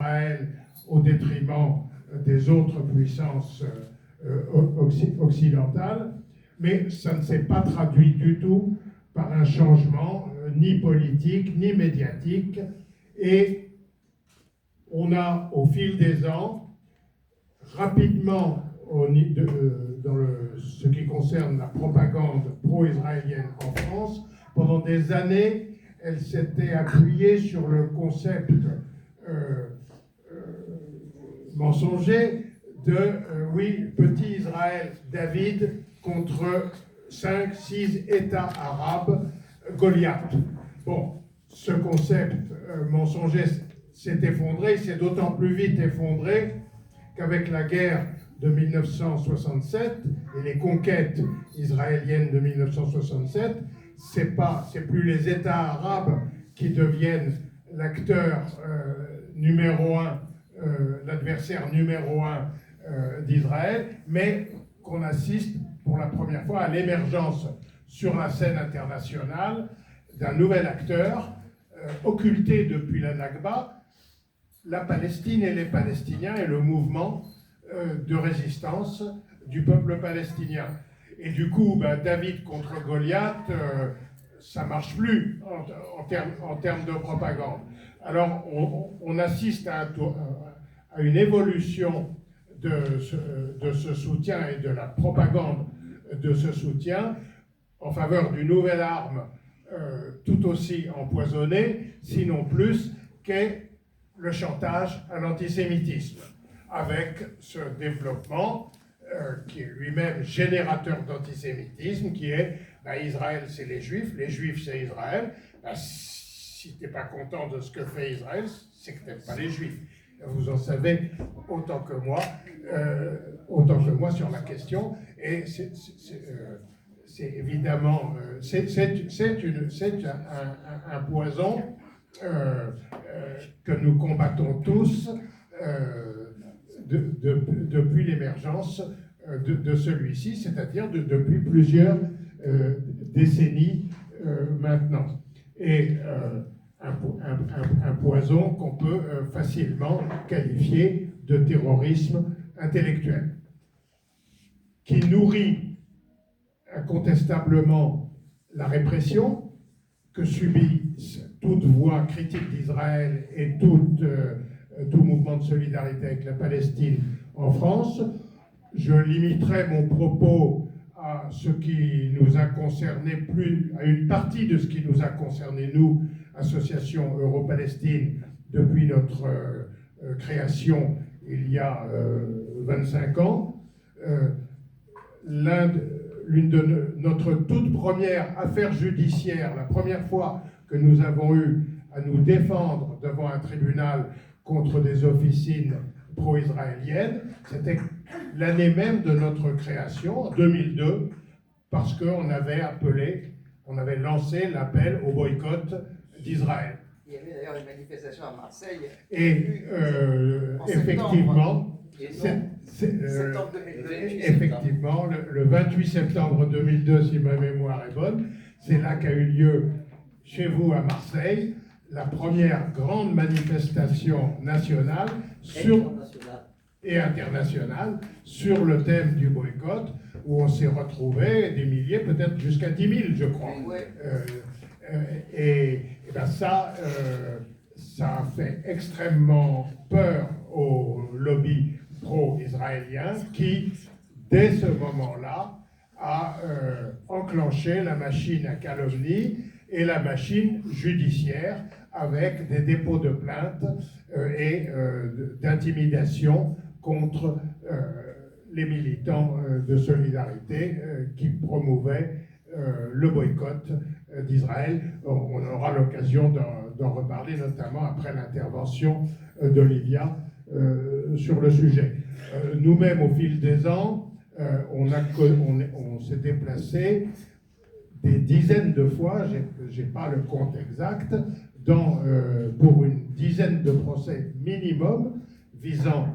Israël au détriment des autres puissances occidentales, mais ça ne s'est pas traduit du tout par un changement ni politique ni médiatique, et on a au fil des ans rapidement ce qui concerne la propagande pro-israélienne en France. Pendant des années, elle s'était appuyée sur le concept mensonger de petit Israël, David, contre 5-6 États arabes, Goliath. Bon, ce concept mensonger s'est effondré, il s'est d'autant plus vite effondré qu'avec la guerre de 1967 et les conquêtes israéliennes de 1967, c'est plus les États arabes qui deviennent l'acteur numéro un, l'adversaire numéro un d'Israël, mais qu'on assiste pour la première fois à l'émergence sur la scène internationale d'un nouvel acteur occulté depuis la Nakba, la Palestine et les Palestiniens et le mouvement de résistance du peuple palestinien. Et du coup, David contre Goliath, ça ne marche plus en termes de propagande. Alors, on assiste à une évolution de ce soutien et de la propagande de ce soutien en faveur d'une nouvelle arme tout aussi empoisonnée, sinon plus, qu'est le chantage à l'antisémitisme, avec ce développement qui est lui-même générateur d'antisémitisme, qui est Israël c'est les Juifs c'est Israël. Si tu n'es pas content de ce que fait Israël, c'est que tu n'aimes pas les Juifs. Vous en savez autant que moi sur la question, et c'est évidemment un poison que nous combattons tous depuis l'émergence de celui-ci, c'est-à-dire depuis plusieurs décennies maintenant. Et un poison qu'on peut facilement qualifier de terrorisme intellectuel, qui nourrit incontestablement la répression que subit toute voix critique d'Israël et tout mouvement de solidarité avec la Palestine en France. Je limiterai mon propos à ce qui nous a concerné, plus à une partie de ce qui nous a concerné, nous, Association Euro-Palestine, depuis notre création il y a 25 ans. L'une de notre toute première affaire judiciaire, la première fois que nous avons eu à nous défendre devant un tribunal contre des officines pro-israéliennes, c'était l'année même de notre création, en 2002, parce qu'on avait lancé l'appel au boycott d'Israël. Il y avait d'ailleurs une manifestation à Marseille. Et effectivement, effectivement, le 28 septembre 2002, si ma mémoire est bonne, c'est là qu'a eu lieu, chez vous à Marseille, la première grande manifestation nationale et internationale sur le thème du boycott, où on s'est retrouvés, des milliers, peut-être jusqu'à 10 000, je crois. Ça a fait extrêmement peur au lobby pro-israélien qui, dès ce moment-là, a enclenché la machine à calomnie et la machine judiciaire avec des dépôts de plainte et d'intimidation contre les militants de solidarité qui promouvaient le boycott d'Israël. On aura l'occasion d'en reparler, notamment après l'intervention d'Olivia sur le sujet. Nous-mêmes, au fil des ans, on s'est déplacé des dizaines de fois, je n'ai pas le compte exact, pour une dizaine de procès minimum visant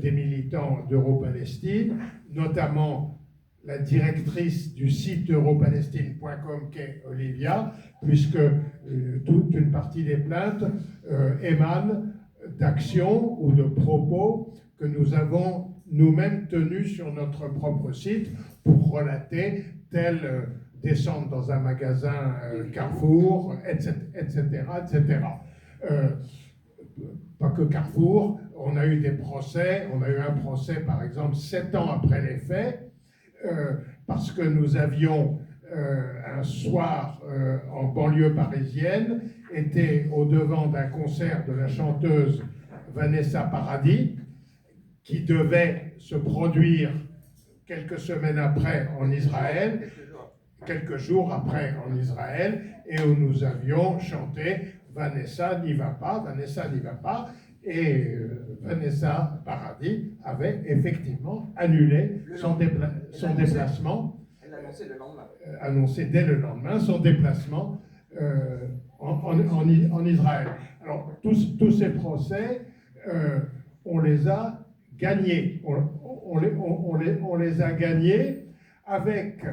des militants d'Euro-Palestine, notamment la directrice du site europalestine.com qu'est Olivia, puisque toute une partie des plaintes émanent d'actions ou de propos que nous avons nous-mêmes tenus sur notre propre site pour relater telle descente dans un magasin Carrefour, etc. Pas que Carrefour, on a eu des procès, on a eu un procès par exemple 7 ans après les faits, parce que nous avions un soir en banlieue parisienne été au devant d'un concert de la chanteuse Vanessa Paradis qui devait se produire quelques semaines après en Israël, quelques jours après en Israël, et où nous avions chanté Vanessa n'y va pas, Vanessa n'y va pas, et Vanessa Paradis avait effectivement annulé son déplacement. Elle l'a annoncé le lendemain. Annoncé dès le lendemain son déplacement en Israël. Alors, tous ces procès, on les a gagnés. On les a gagnés avec,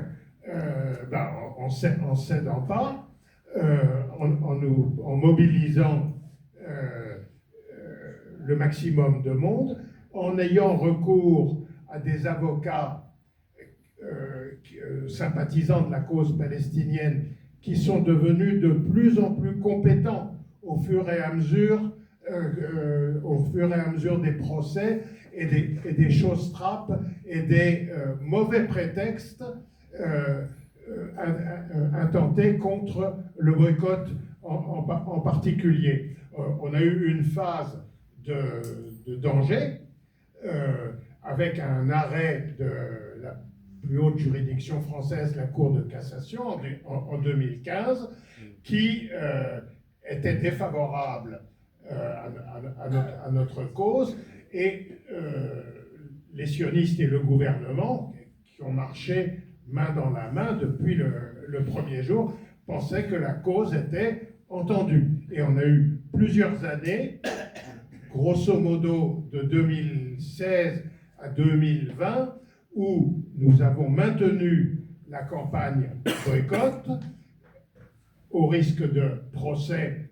en cédant pas, en mobilisant le maximum de monde, en ayant recours à des avocats sympathisants de la cause palestinienne qui sont devenus de plus en plus compétents au fur et à mesure des procès et des choses trappes et des mauvais prétextes intentés contre le boycott en particulier. On a eu une phase de danger avec un arrêt de la plus haute juridiction française, la Cour de cassation, en 2015, qui était défavorable à notre cause, et les sionistes et le gouvernement, qui ont marché main dans la main depuis le premier jour, pensaient que la cause était entendue. Et on a eu plusieurs années, grosso modo de 2016 à 2020, où nous avons maintenu la campagne boycott au risque de procès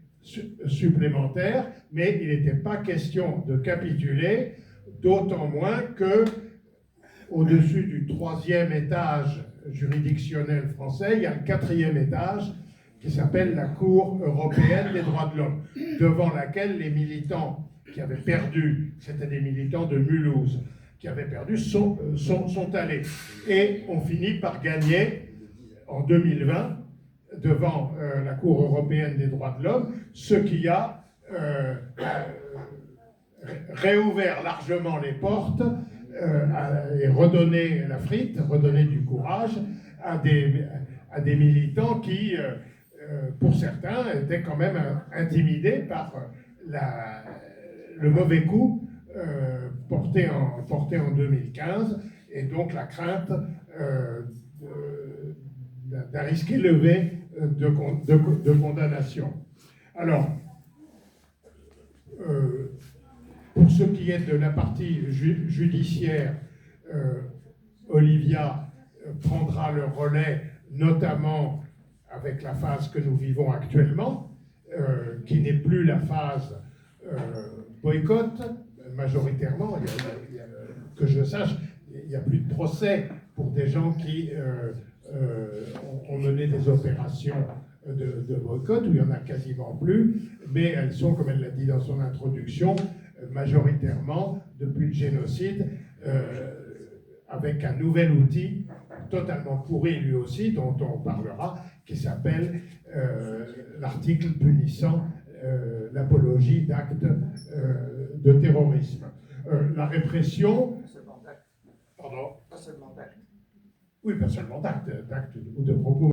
supplémentaires, mais il n'était pas question de capituler, d'autant moins que au-dessus du 3e étage juridictionnel français, il y a le 4e étage qui s'appelle la Cour européenne des droits de l'homme, devant laquelle les militants qui avaient perdu, c'était des militants de Mulhouse, qui avaient perdu, sont allés. Et on finit par gagner en 2020 devant la Cour européenne des droits de l'homme, ce qui a réouvert largement les portes et redonné la frite, redonné du courage à des militants qui, pour certains, étaient quand même intimidés par le mauvais coup porté en 2015, et donc la crainte d'un risque élevé de condamnation. Alors, pour ce qui est de la partie judiciaire, Olivia prendra le relais, notamment avec la phase que nous vivons actuellement, qui n'est plus la phase boycott, majoritairement. Que je sache, il n'y a plus de procès pour des gens qui ont mené des opérations de boycott, où il n'y en a quasiment plus, mais elles sont, comme elle l'a dit dans son introduction, majoritairement, depuis le génocide, avec un nouvel outil totalement pourri lui aussi, dont on parlera, qui s'appelle l'article punissant l'apologie d'actes de terrorisme. La répression... Pas seulement d'actes. Pardon ? Pas seulement d'actes. Oui, pas seulement d'actes ou de propos.